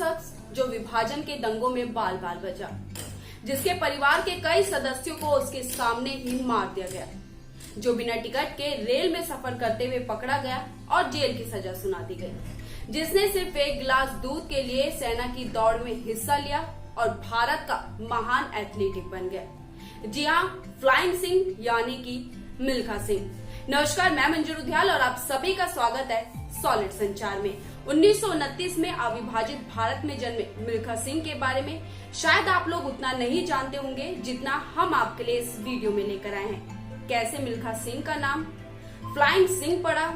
शख्स जो विभाजन के दंगों में बाल बाल बचा, जिसके परिवार के कई सदस्यों को उसके सामने ही मार दिया गया, जो बिना टिकट के रेल में सफर करते हुए पकड़ा गया और जेल की सजा सुना दी गई, जिसने सिर्फ एक गिलास दूध के लिए सेना की दौड़ में हिस्सा लिया और भारत का महान एथलीट बन गया। जी हाँ, फ्लाइंग सिंह यानी कि मिल्खा सिंह। नमस्कार, मैं मंजू रुधियाल और आप सभी का स्वागत है सॉलिड संचार में। 1929 में अविभाजित भारत में जन्मे मिल्खा सिंह के बारे में शायद आप लोग उतना नहीं जानते होंगे जितना हम आपके लिए इस वीडियो में लेकर आए हैं। कैसे मिल्खा सिंह का नाम फ्लाइंग सिंह पड़ा,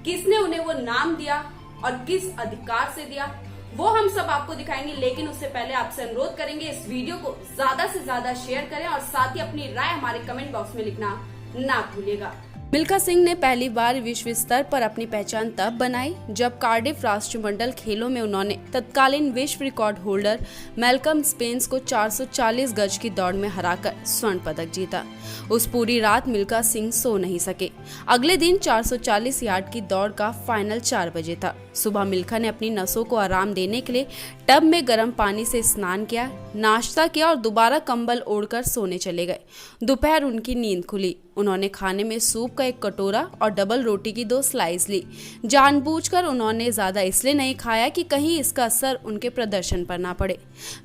किसने उन्हें वो नाम दिया और किस अधिकार से दिया, वो हम सब आपको दिखाएंगे। लेकिन उससे पहले आपसे अनुरोध करेंगे इस वीडियो को ज्यादा से ज्यादा शेयर करें और साथ ही अपनी राय हमारे कमेंट बॉक्स में लिखना ना भूलिएगा। मिल्खा सिंह ने पहली बार विश्व स्तर पर अपनी पहचान तब बनाई जब कार्डिफ राष्ट्रमंडल खेलों में उन्होंने तत्कालीन विश्व रिकॉर्ड होल्डर मैल्कम स्पेंस को 440 गज की दौड़ में हराकर स्वर्ण पदक जीता। उस पूरी रात मिल्खा सिंह सो नहीं सके। अगले दिन 440 यार्ड की दौड़ का फाइनल 4 बजे था। सुबह मिल्खा ने अपनी नसों को आराम देने के लिए टब में गर्म पानी से स्नान किया, नाश्ता किया और दोबारा कंबल ओढ़कर सोने चले गए। दोपहर उनकी नींद खुली। उन्होंने खाने में सूप का एक कटोरा और डबल रोटी की 2 स्लाइस ली। जानबूझकर उन्होंने ज्यादा इसलिए नहीं खाया कि कहीं इसका असर उनके प्रदर्शन पर ना पड़े।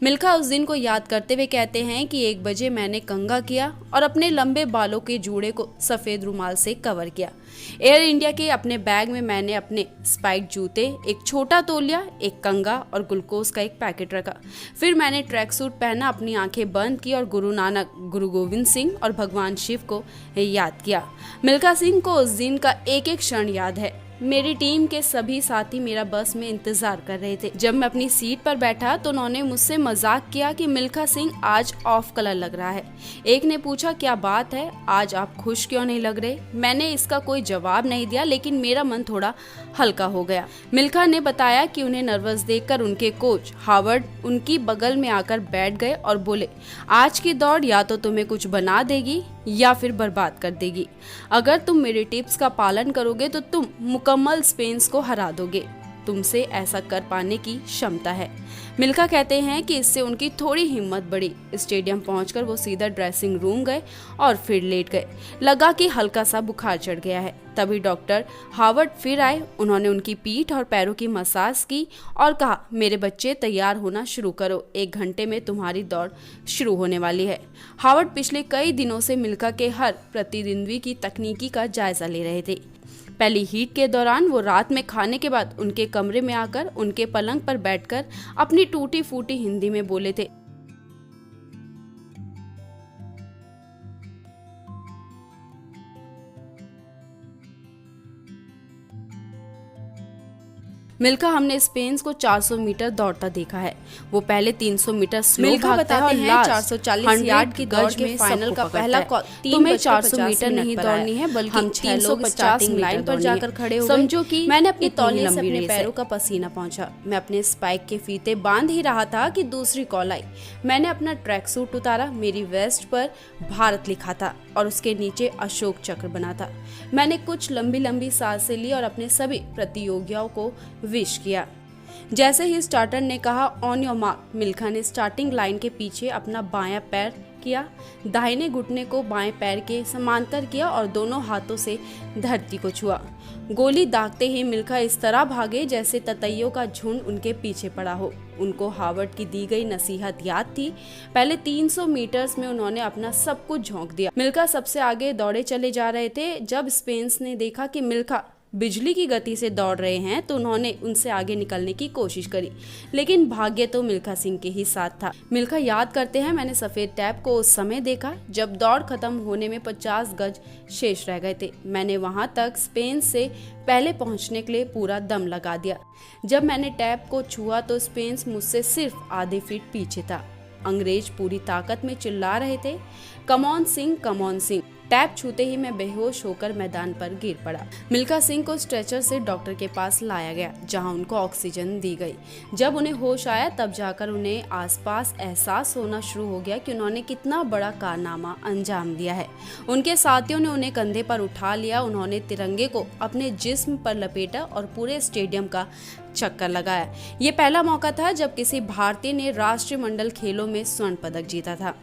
मिल्खा उस दिन को याद करते हुए कहते हैं कि 1 बजे मैंने कंघा किया और अपने लंबे बालों के जूड़े को सफेद रुमाल से कवर किया। एयर इंडिया के अपने बैग में मैंने अपने स्पाइक जूते, एक छोटा तौलिया, एक कंघा और ग्लूकोज का एक पैकेट रखा। फिर मैंने ट्रैक सूट पहना, अपनी आंखें बंद की और गुरु नानक, गुरु गोविंद सिंह और भगवान शिव को याद किया। मिल्खा सिंह को उस दिन का एक एक क्षण याद है। मेरी टीम के सभी साथी मेरा बस में इंतजार कर रहे थे। जब मैं अपनी सीट पर बैठा तो उन्होंने मुझसे मजाक किया कि मिल्खा सिंह आज ऑफ कलर लग रहा है। एक ने पूछा, क्या बात है, आज आप खुश क्यों नहीं लग रहे? मैंने इसका कोई जवाब नहीं दिया, लेकिन मेरा मन थोड़ा हल्का हो गया। मिल्खा ने बताया कि उन्हें नर्वस देखकर उनके कोच हावर्ड उनकी बगल में आकर बैठ गए और बोले, आज की दौड़ या तो तुम्हें कुछ बना देगी या फिर बर्बाद कर देगी। अगर तुम मेरे टिप्स का पालन करोगे तो तुम मुकम्मल स्पेंस को हरा दोगे। तुमसे ऐसा कर पाने की क्षमता है। मिल्खा कहते हैं कि इससे उनकी थोड़ी हिम्मत बढ़ी। स्टेडियम पहुंचकर वो सीधा ड्रेसिंग रूम गए और फिर लेट गए। लगा कि हल्का सा बुखार चढ़ गया है। तभी डॉक्टर हावर्ड फिर आए। उन्होंने उनकी पीठ और पैरों की मसाज की और कहा, मेरे बच्चे तैयार होना शुरू करो, 1 घंटे में तुम्हारी दौड़ शुरू होने वाली है। हावर्ड पिछले कई दिनों से मिल्खा के हर प्रतिद्वंद्वी की तकनीकी का जायजा ले रहे थे। पहली हीट के दौरान वो रात में खाने के बाद उनके कमरे में आकर उनके पलंग पर बैठकर अपनी टूटी फूटी हिंदी में बोले थे, मिल्खा, हमने स्पेंस को 400 मीटर दौड़ता देखा है। वो पहले 300 मीटर स्लो भागता है और 440 यार्ड की दौड़ में फाइनल का पहला तुम्हें 400 मीटर नहीं दौड़नी है, बल्कि 350 लाइन पर जाकर खड़े हो। समझो कि मैंने अपनी तौलिया से अपने पैरों का पसीना पहुंचा। मैं अपने स्पाइक के फीते बांध ही रहा था कि दूसरी कॉल आई। मैंने अपना ट्रैक सूट उतारा। मेरी वेस्ट पर भारत लिखा था और उसके नीचे अशोक चक्र बना था। मैंने कुछ लंबी लंबी सांसें ली और अपने सभी प्रतियोगियों को विश किया। जैसे ही स्टार्टर ने कहा, ऑन योर मार्क, मिल्खा ने स्टार्टिंग लाइन के पीछे अपना बायां पैर किया, दाहिने घुटने को बाएं पैर के समांतर किया और दोनों हाथों से धरती को छुआ। गोली दागते ही मिल्खा इस तरह भागे जैसे ततैयों का झुंड उनके पीछे पड़ा हो। उनको हावर्ड की दी गई नसीहत याद थी। पहले 300 मीटर्स में उन्होंने अपना सब कुछ झोंक दिया। मिल्खा सबसे आगे दौड़े चले जा रहे थे। जब स्पेंस ने देखा कि मिल्खा बिजली की गति से दौड़ रहे हैं तो उन्होंने उनसे आगे निकलने की कोशिश करी, लेकिन भाग्य तो मिल्खा सिंह के ही साथ था। मिल्खा याद करते हैं, मैंने सफेद टैप को उस समय देखा जब दौड़ खत्म होने में 50 गज शेष रह गए थे। मैंने वहां तक स्पेंस से पहले पहुंचने के लिए पूरा दम लगा दिया। जब मैंने टैप को छुआ तो स्पेंस मुझसे सिर्फ आधे फीट पीछे था। अंग्रेज पूरी ताकत में चिल्ला रहे थे, come on Singh, come on Singh. Tap छूते ही मैं बेहोश होकर मैदान पर गिर पड़ा। मिल्खा सिंह को स्ट्रेचर से डॉक्टर के पास लाया गया, जहां उनको ऑक्सीजन दी गई। जब उन्हें होश आया तब जाकर उन्हें आसपास एहसास होना शुरू हो गया कि उन्होंने कितना बड़ा कारनामा अंजाम दिया है। उनके साथियों ने उन्हें कंधे पर उठा लिया। उन्होंने तिरंगे को अपने जिस्म पर लपेटा और पूरे स्टेडियम का चक्कर लगाया। ये पहला मौका था जब किसी भारतीय ने राष्ट्रमंडल खेलों में स्वर्ण पदक जीता था।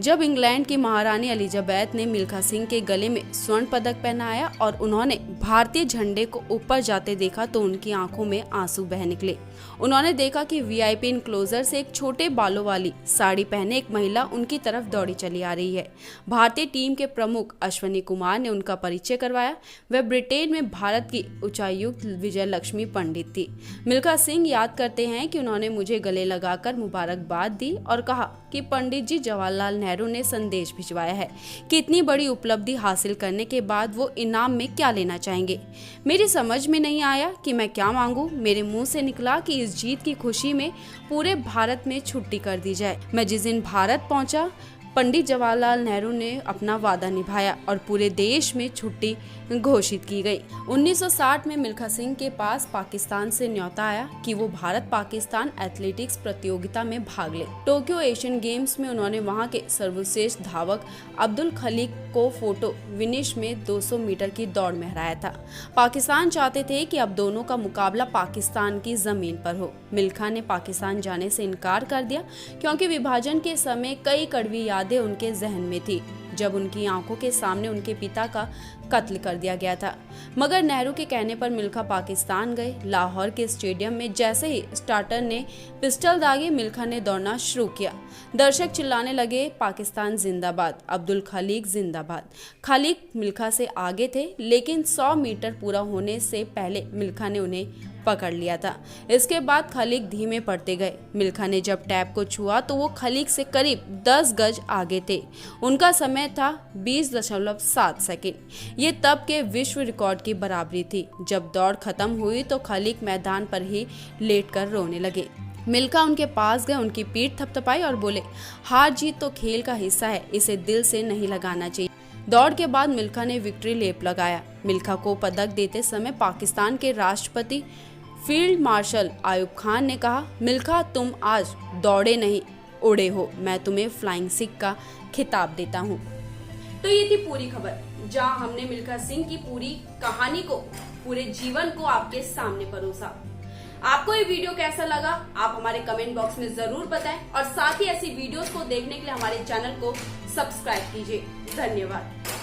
जब इंग्लैंड की महारानी एलिजाबेथ ने मिल्खा सिंह के गले में स्वर्ण पदक पहनाया और उन्होंने भारतीय झंडे को ऊपर जाते देखा तो उनकी आंखों में आंसू बह निकले। उन्होंने देखा कि वीआईपी इनक्लोजर से एक छोटे बालों वाली साड़ी पहने एक महिला उनकी तरफ दौड़ी चली आ रही है। भारतीय टीम के प्रमुख अश्विनी कुमार ने उनका परिचय करवाया। वह ब्रिटेन में भारत की उच्चायुक्त विजय लक्ष्मी पंडित थी। मिल्खा सिंह याद करते हैं कि उन्होंने मुझे गले लगाकर मुबारकबाद दी और कहा कि पंडित जी जवाहरलाल नेहरू ने संदेश भिजवाया है कि इतनी बड़ी उपलब्धि हासिल करने के बाद वो इनाम में क्या लेना चाहेंगे। मेरी समझ में नहीं आया कि मैं क्या मांगूं। मेरे मुंह से निकला कि इस जीत की खुशी में पूरे भारत में छुट्टी कर दी जाए। मैं जिस दिन भारत पहुंचा, पंडित जवाहरलाल नेहरू ने अपना वादा निभाया और पूरे देश में छुट्टी घोषित की गई। 1960 में मिल्खा सिंह के पास पाकिस्तान से न्योता आया कि वो भारत पाकिस्तान एथलेटिक्स प्रतियोगिता में भाग ले। टोक्यो एशियन गेम्स में उन्होंने वहां के सर्वश्रेष्ठ धावक अब्दुल खलीक को फोटो फिनिश में 200 मीटर की दौड़ में हराया था। पाकिस्तान चाहते थे कि अब दोनों का मुकाबला पाकिस्तान की जमीन पर हो। मिल्खा ने पाकिस्तान जाने से इनकार कर दिया क्योंकि विभाजन के समय कई कड़वी यादें उनके जहन में थी, जब उनकी आंखों के सामने उनके पिता का कत्ल कर दिया गया था। मगर नेहरू के कहने पर मिल्खा पाकिस्तान गए। लाहौर के स्टेडियम में जैसे ही स्टार्टर ने पिस्टल दागे, मिल्खा ने दौड़ना शुरू किया। दर्शक चिल्लाने लगे, पाकिस्तान जिंदाबाद, अब्दुल खलीक जिंदाबाद। खलीक मिल्खा से आगे थे, लेकिन 100 मीटर पूरा होने से पहले मिल्खा ने उन्हें पकड़ लिया था। इसके बाद खलीक धीमे पड़ते गए। मिल्खा ने जब टैप को छुआ तो वो खलीक से करीब 10 गज आगे थे। उनका समय था 20.7 सेकंड। ये तब के विश्व रिकॉर्ड की बराबरी थी। जब दौड़ खत्म हुई तो खलीक मैदान पर ही लेटकर रोने लगे। मिल्खा उनके पास गए, उनकी पीठ थपथपाई और बोले, हार जीत तो खेल का हिस्सा है, इसे दिल से नहीं लगाना चाहिए। दौड़ के बाद मिल्खा ने विक्ट्री लेप लगाया। मिल्खा को पदक देते समय पाकिस्तान के राष्ट्रपति फील्ड मार्शल आयुब खान ने कहा, मिल्खा तुम आज दौड़े नहीं उड़े हो, मैं तुम्हें फ्लाइंग सिख का खिताब देता हूँ। तो ये थी पूरी खबर, जहाँ हमने मिल्खा सिंह की पूरी कहानी को, पूरे जीवन को आपके सामने परोसा। आपको ये वीडियो कैसा लगा आप हमारे कमेंट बॉक्स में जरूर बताएं और साथ ही ऐसी वीडियोस को देखने के लिए हमारे चैनल को सब्सक्राइब कीजिए। धन्यवाद।